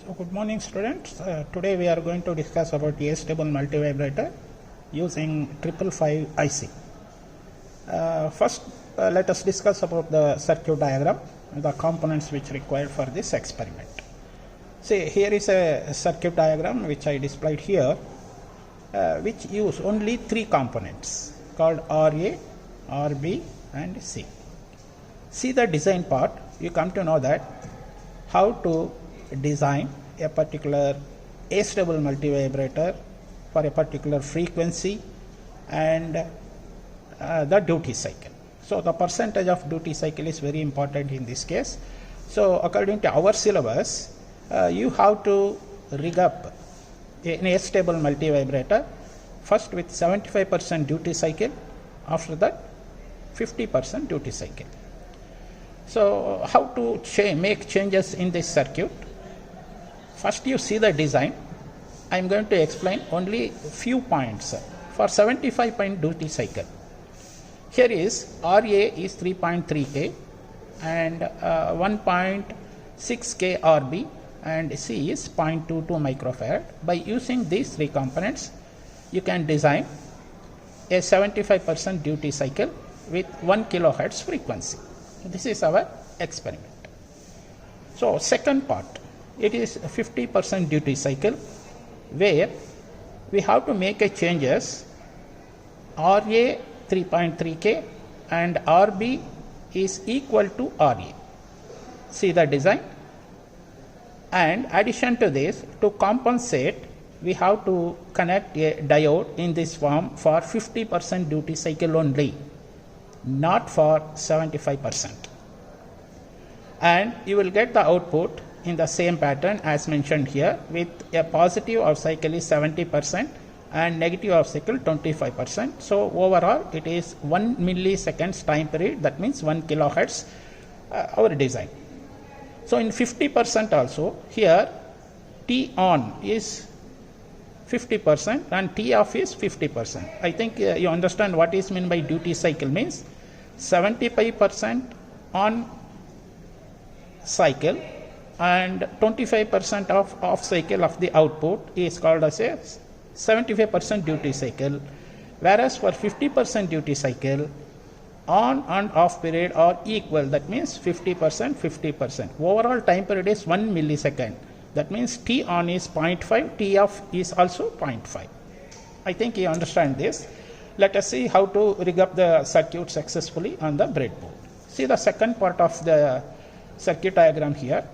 So good morning students. Today we are going to discuss about Monostable multivibrator using 555 IC. First let us discuss about the circuit diagram and the components which required for this experiment. See, here is a circuit diagram which I displayed here, which use only three components called RA, RB and C. See the design part, you come to know that how to design a particular A-stable multivibrator for a particular frequency and the duty cycle. So the percentage of duty cycle is very important in this case. So according to our syllabus, you have to rig up an A-stable multivibrator first with 75% duty cycle, after that 50% duty cycle. So how to make changes in this circuit? First you see the design. I am going to explain only few points for 75% duty cycle. Here is RA is 3.3K and 1.6K RB and C is 0.22 microfarad. By using these three components, you can design a 75% duty cycle with 1 kilohertz frequency. This is our experiment. So second part, it is 50% duty cycle where we have to make a changes. RA 3.3K and RB is equal to RA. See the design. And addition to this, to compensate, we have to connect a diode in this form for 50% duty cycle only, not for 75%. And you will get the output in the same pattern as mentioned here, with a positive of cycle is 70% and negative of cycle 25%. So overall it is 1 milliseconds time period, that means 1 kilohertz our design. So in 50% also, here T on is 50% and T off is 50%. I think you understand what is meant by duty cycle means 75% on cycle and 25% of off cycle of the output is called as a 75% duty cycle, whereas for 50% duty cycle, on and off period are equal, that means 50%, 50%. Overall time period is 1 millisecond, that means T on is 0.5, T off is also 0.5. I think you understand this. Let us see how to rig up the circuit successfully on the breadboard. See the second part of the circuit diagram here.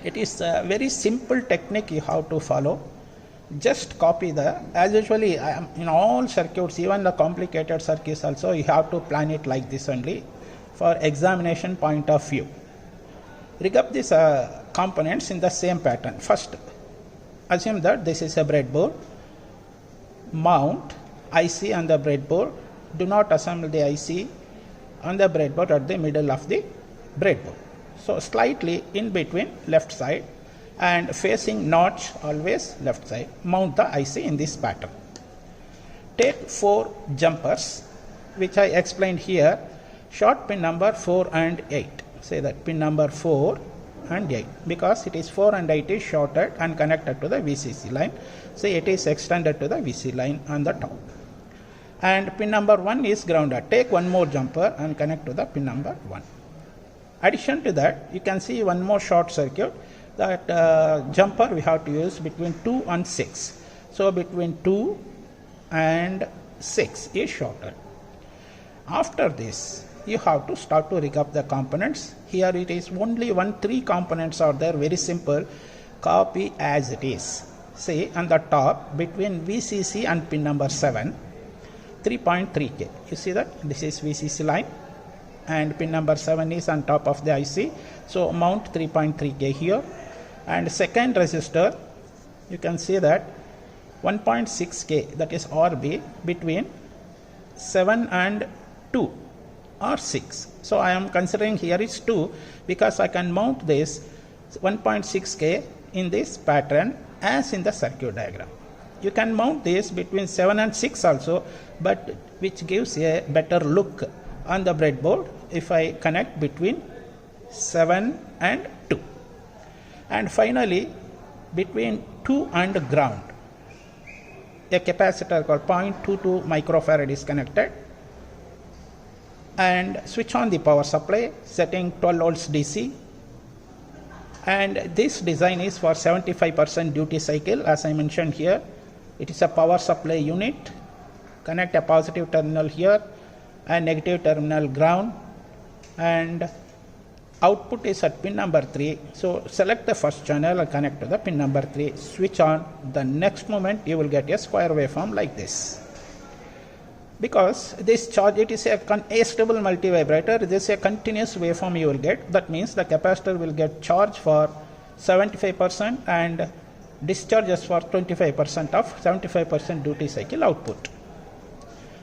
It is a very simple technique you have to follow. Just copy as usually in all circuits, even the complicated circuits also, you have to plan it like this only for examination point of view. Rig up these components in the same pattern. First, assume that this is a breadboard. Mount IC on the breadboard. Do not assemble the IC on the breadboard at the middle of the breadboard. So slightly in between left side and facing notch always left side. Mount the IC in this pattern. Take 4 jumpers which I explained here. Short pin number 4 and 8. Say that pin number 4 and 8 because it is 4 and 8 is shorted and connected to the VCC line. So it is extended to the VC line on the top. And pin number 1 is grounded. Take one more jumper and connect to the pin number 1. Addition to that, you can see one more short circuit. That jumper we have to use between 2 and 6. So between 2 and 6 is shorter. After this, you have to start to rig up the components. Here it is only 3 components are there, very simple. Copy as it is. See on the top between VCC and pin number 7, 3.3K. You see that this is VCC line and pin number 7 is on top of the IC. So mount 3.3K here. And second resistor, you can see that 1.6K, that is RB, between 7 and 2 or 6. So I am considering here is 2 because I can mount this 1.6K in this pattern as in the circuit diagram. You can mount this between 7 and 6 also, but which gives a better look on the breadboard if I connect between 7 and 2. And finally, between 2 and ground, a capacitor called 0.22 microfarad is connected, and switch on the power supply setting 12 volts DC. And this design is for 75% duty cycle. As I mentioned here, it is a power supply unit. Connect a positive terminal here and negative terminal ground, and output is at pin number 3. So select the first channel and connect to the pin number 3, switch on. The next moment you will get a square waveform like this. Because this charge, it is a stable multivibrator, this is a continuous waveform you will get. That means the capacitor will get charge for 75% and discharges for 25% of 75% duty cycle output.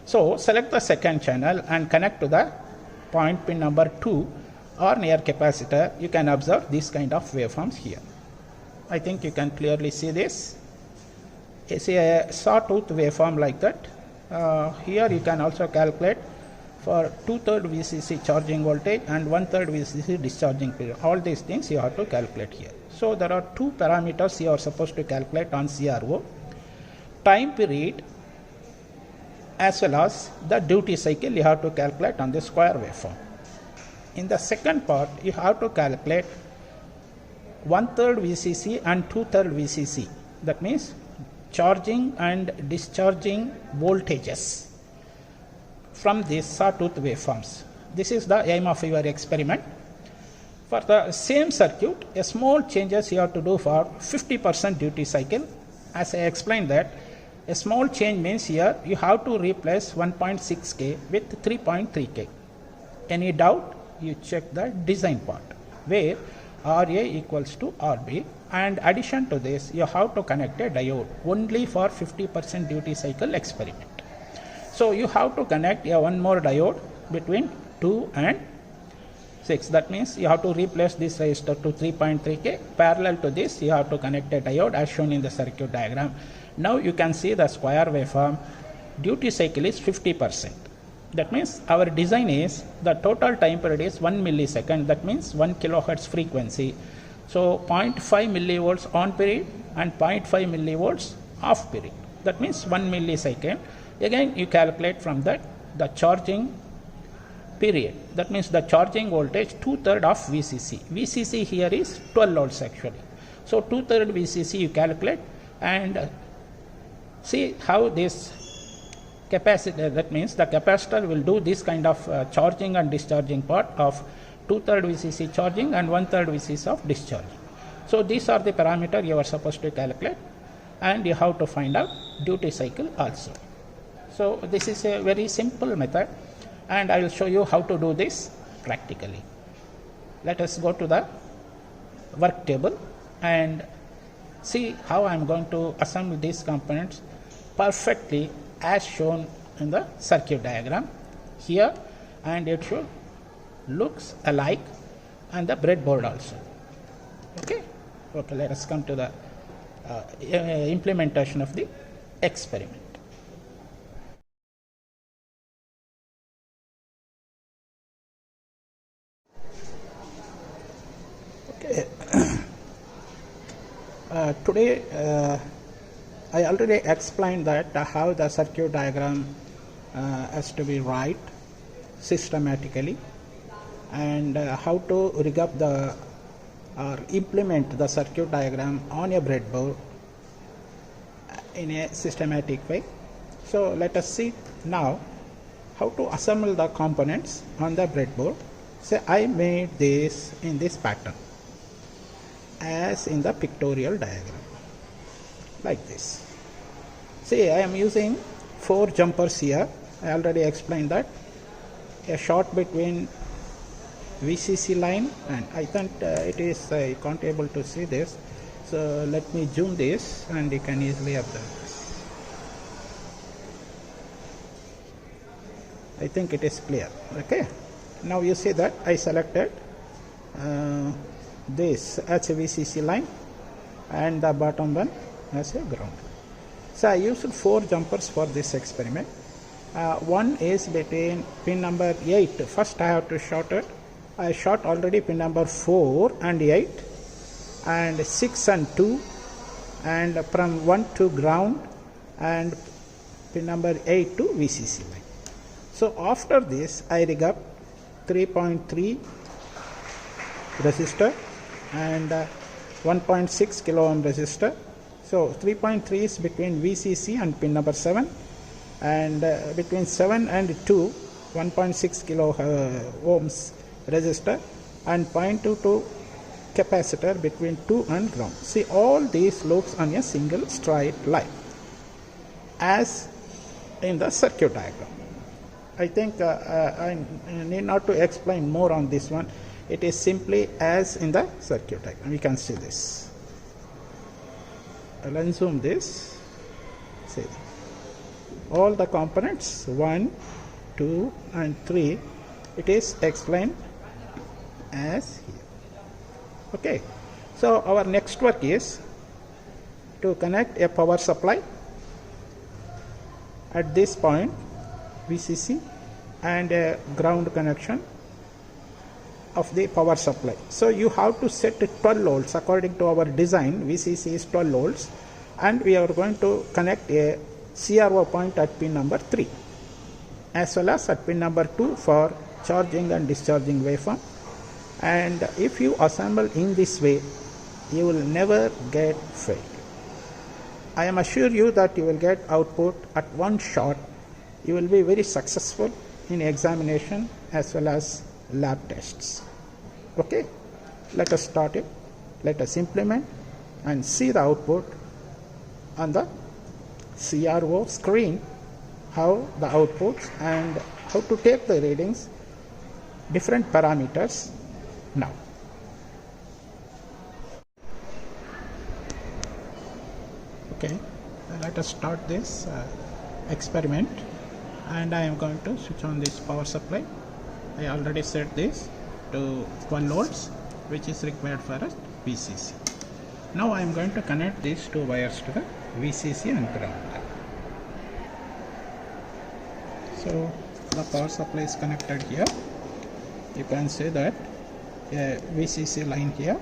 So select the second channel and connect to the point pin number 2 or near capacitor. You can observe this kind of waveforms here. I think you can clearly see this. It's a sawtooth waveform like that. Here you can also calculate for 2/3 VCC charging voltage and 1/3 VCC discharging period. All these things you have to calculate here. So there are 2 parameters you are supposed to calculate on CRO: time period as well as the duty cycle you have to calculate on the square waveform. In the second part, you have to calculate 1/3 VCC and 2/3 VCC. That means charging and discharging voltages from these sawtooth waveforms. This is the aim of your experiment. For the same circuit, a small changes you have to do for 50% duty cycle. As I explained that, a small change means here you have to replace 1.6K with 3.3K. Any doubt? You check the design part where RA equals to RB, and addition to this you have to connect a diode only for 50% duty cycle experiment. So you have to connect one more diode between 2 and 6. That means you have to replace this resistor to 3.3K. Parallel to this you have to connect a diode as shown in the circuit diagram. Now you can see the square waveform. Duty cycle is 50%. That means our design is the total time period is 1 millisecond. That means 1 kilohertz frequency. So 0.5 millivolts on period and 0.5 millivolts off period. That means 1 millisecond. Again you calculate from that the charging period. That means the charging voltage 2/3 of VCC. VCC here is 12 volts actually. So 2/3 VCC you calculate and see how this capacitor, that means the capacitor will do this kind of charging and discharging part of 2/3 VCC charging and 1/3 VCC of discharge. So these are the parameters you are supposed to calculate, and you have to find out duty cycle also. So this is a very simple method, and I will show you how to do this practically. Let us go to the work table and see how I am going to assemble these components perfectly as shown in the circuit diagram here, and it should looks alike and the breadboard also. Okay, let us come to the implementation of the experiment. Okay. Today I already explained that how the circuit diagram has to be right systematically, and how to rig up the or implement the circuit diagram on a breadboard in a systematic way. So let us see now how to assemble the components on the breadboard. So I made this in this pattern as in the pictorial diagram like this. See, I am using 4 jumpers here. I already explained that. A short between VCC line, and I think it is, I can't able to see this. So let me zoom this and you can easily observe this. I think it is clear. Okay. Now you see that I selected this as a VCC line and the bottom one as a ground. So I used 4 jumpers for this experiment. One is between pin number 8. First I have to short it. I shot already pin number 4 and 8, and 6 and 2, and from 1 to ground, and pin number 8 to VCC line. So after this I rig up 3.3 resistor and 1.6 kilo ohm resistor. So 3.3 is between VCC and pin number 7, and between 7 and 2 1.6 kilo ohms resistor, and 0.2 to capacitor between 2 and ground. See, all these loops on a single straight line as in the circuit diagram. I think I need not to explain more on this one. It is simply as in the circuit diagram. We can see this. I'll unzoom this. See, all the components 1, 2 and 3, it is explained as here. Okay, so our next work is to connect a power supply at this point, VCC, and a ground connection of the power supply. So you have to set 12 volts according to our design. VCC is 12 volts, and we are going to connect a CRO point at pin number 3, as well as at pin number 2 for charging and discharging waveform. And if you assemble in this way, you will never get failed. I am assure you that you will get output at one shot. You will be very successful in examination as well as lab tests. Okay, let us start it. Let us implement and see the output on the CRO screen, how the outputs and how to take the readings, different parameters now. Okay, let us start this experiment, and I am going to switch on this power supply. I already set this to 12 volts, which is required for a VCC. Now I am going to connect these two wires to the VCC and ground. So the power supply is connected here. You can see that a VCC line here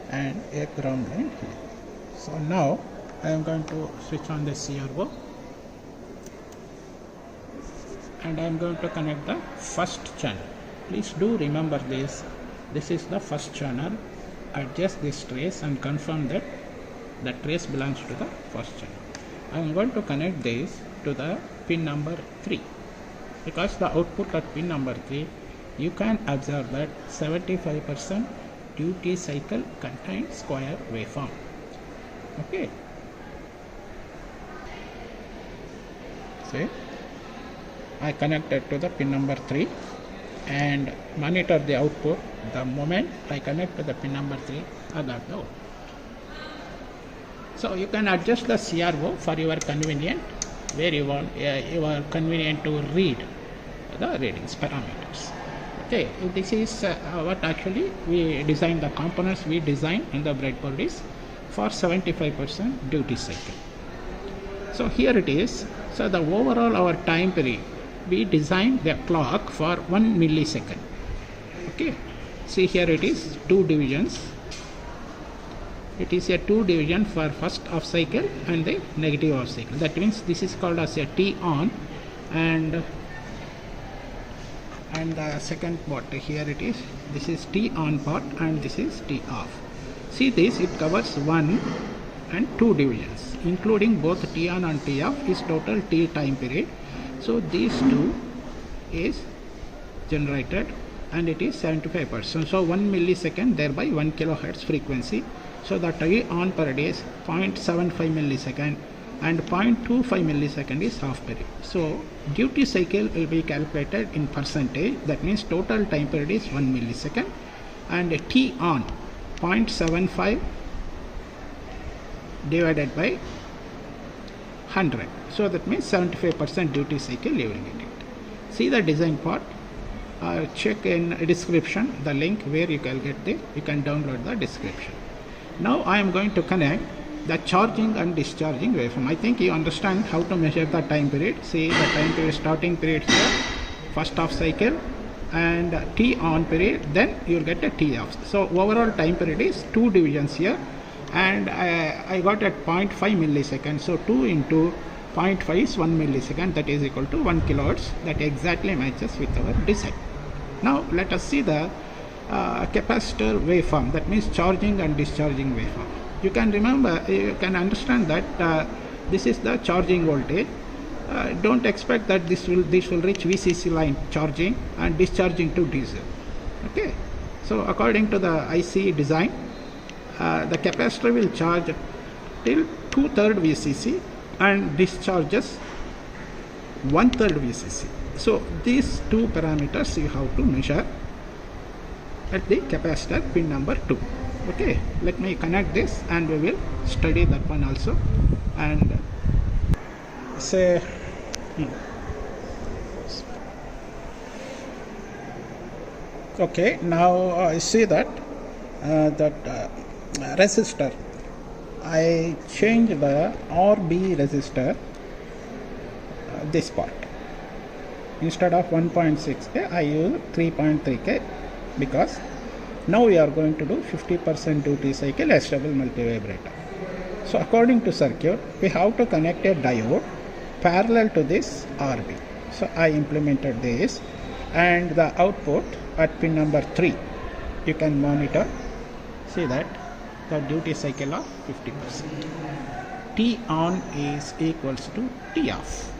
and a ground line here. So now I am going to switch on the CRO, and I am going to connect the first channel. Please do remember this. This is the first channel. Adjust this trace and confirm that the trace belongs to the first channel. I am going to connect this to the pin number 3, because the output at pin number 3, you can observe that 75% duty cycle contains square waveform. Okay, see, I connected to the pin number 3 and monitor the output. The moment I connect to the pin number 3, I got the output. So you can adjust the CRO for your convenient, where you want convenient to read the readings parameters. Okay, this is what actually we designed. The components we designed in the breadboard is for 75% duty cycle. So here it is. So the overall our time period, we designed the clock for 1 millisecond. Okay, see here it is 2 divisions. It is a 2 division for first half cycle and the negative half cycle. That means this is called as a T on, and the second part here it is, this is T on part and this is T off. See this, it covers 1 and 2 divisions, including both T on and T off is total T time period. So these two is generated and it is 75%. So 1 millisecond, thereby 1 kilohertz frequency. So the T on per day is 0.75 millisecond and 0.25 millisecond is half period. So duty cycle will be calculated in percentage. That means total time period is 1 millisecond, and T on 0.75 divided by 100. So that means 75% duty cycle you will get it. See the design part. Check in description the link where you can get you can download the description. Now I am going to connect the charging and discharging waveform. I think you understand how to measure the time period. See the time period, starting period here, first half cycle, and T on period, then you will get a T off. So overall time period is 2 divisions here, and I got at 0.5 milliseconds. So 2 into 0.5 is 1 millisecond, that is equal to 1 kilohertz. That exactly matches with our design. Now let us see the capacitor waveform, that means charging and discharging waveform. You can remember, you can understand that this is the charging voltage. Don't expect that this will reach VCC line charging and discharging to diesel. Okay, so according to the IC design, the capacitor will charge till 2/3 VCC and discharges 1/3 VCC. So these two parameters you have to measure at the capacitor pin number 2. Okay, let me connect this and we will study that one also. And say okay, now I see that resistor, I change the RB resistor, this part. Instead of 1.6K, I use 3.3K, because now we are going to do 50% duty cycle stable multivibrator. So according to circuit, we have to connect a diode parallel to this RB. So I implemented this, and the output at pin number 3, you can monitor, see that the duty cycle of 50%. T on is equals to T off.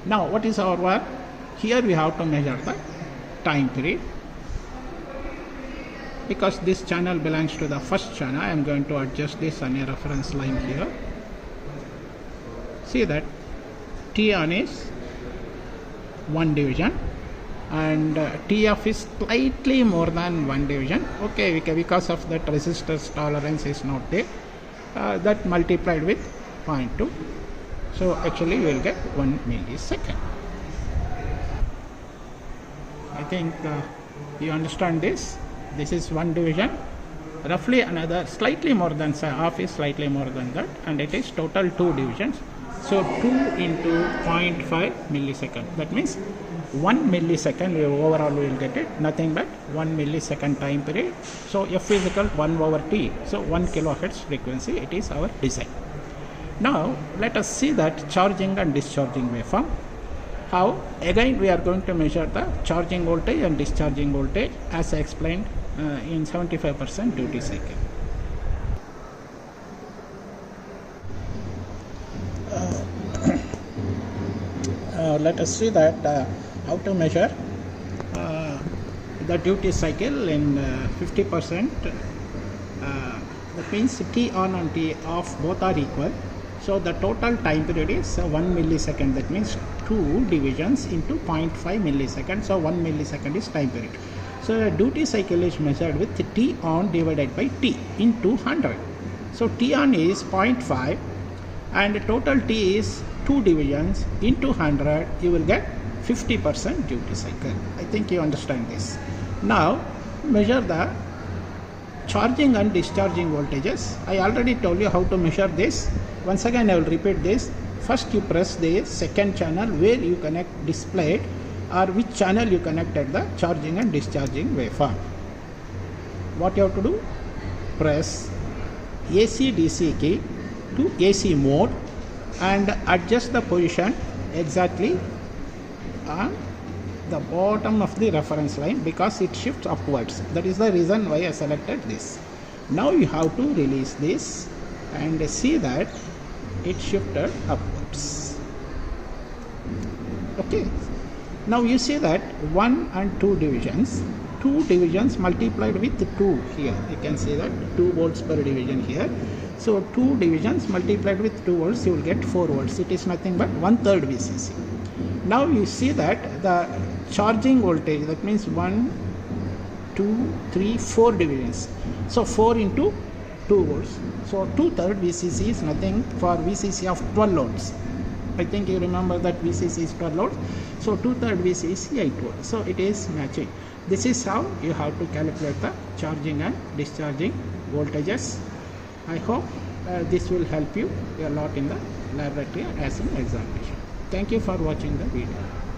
Now what is our work? Here we have to measure the time period. Because this channel belongs to the first channel, I am going to adjust this on a reference line here. See that T on is 1 division and T off is slightly more than 1 division. Okay, because of that resistor's tolerance is not there, that multiplied with 0.2. So actually we will get 1 millisecond. I think you understand this. This is 1 division, roughly another slightly more than half is slightly more than that, and it is total 2 divisions. So 2 into 0.5 millisecond, that means 1 millisecond overall we will get it, nothing but 1 millisecond time period. So F is equal to 1 over T, so 1 kilohertz frequency, it is our design. Now let us see that charging and discharging waveform. How? Again we are going to measure the charging voltage and discharging voltage as I explained in 75% duty cycle. Let us see that how to measure the duty cycle in 50%. That means T on and T off both are equal. So the total time period is 1 millisecond. That means 2 divisions into 0.5 milliseconds. So 1 millisecond is time period. So the duty cycle is measured with T on divided by T into 100. So T on is 0.5 and total T is 2 divisions into 100. You will get 50% duty cycle. I think you understand this. Now measure the charging and discharging voltages. I already told you how to measure this. Once again I will repeat this. First you press the second channel where you connect displayed, or which channel you connected the charging and discharging waveform. What you have to do? Press AC DC key to AC mode and adjust the position exactly on the bottom of the reference line, because it shifts upwards. That is the reason why I selected this. Now you have to release this and see that it shifted upwards. Okay, now you see that 1 and 2 divisions, 2 divisions multiplied with 2 here, you can see that 2 volts per division here. So 2 divisions multiplied with 2 volts, you will get 4 volts. It is nothing but 1/3 VCC. Now you see that the charging voltage, that means 1, 2, 3, 4 divisions. So 4 into 2 volts. So 2/3 VCC is nothing for VCC of 12 volts. I think you remember that VCC is 12 volts. So 2/3 VCC is 8 volts. So it is matching. This is how you have to calculate the charging and discharging voltages. I hope this will help you a lot in the laboratory as an examination. Thank you for watching the video.